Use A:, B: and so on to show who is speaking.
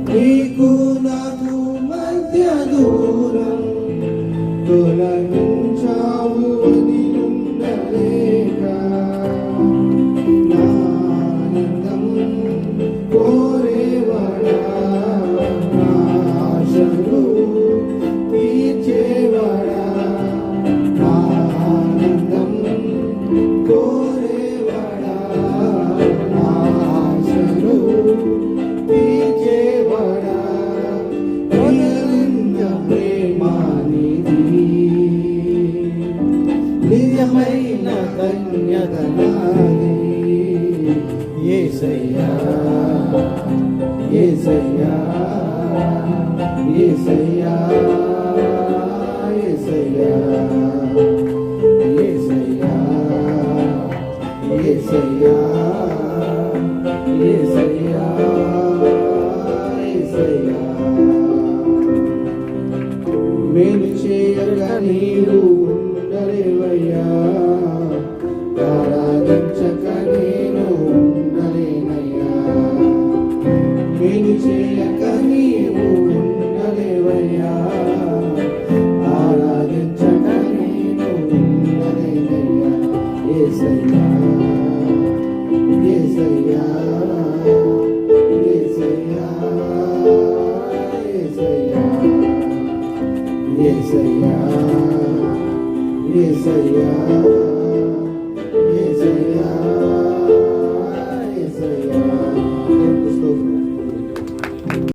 A: నీకు నాకు మధ్య దూరం తొలగించావు వదిలుండలేక నా ఆనందం కోరేవాడా నా ఆశలు తీర్చేవాడా నా ఆనందం కోరేవాడా నా ఆశలు నిజమైన ధన్యత నాది యేసయ్యా యేసయ్యా యేసయ్యా యేసయ్యా యేసయ్యా యేసయ్యా యేసయ్యా యేసయ్యా మేలు చేయక నీవు ఉండలేవయ్యా ఆరాధించక నేను ఉండలేనయ్యా మేలు చేయక నీవు ఉండలేవయ్యా ఆరాధించక నేను ఉండలేనయ్యా యేసయ్యా యేసయ్యా యేసయ్యా యేసయ్యా యేసయ్యా యేసయ్యా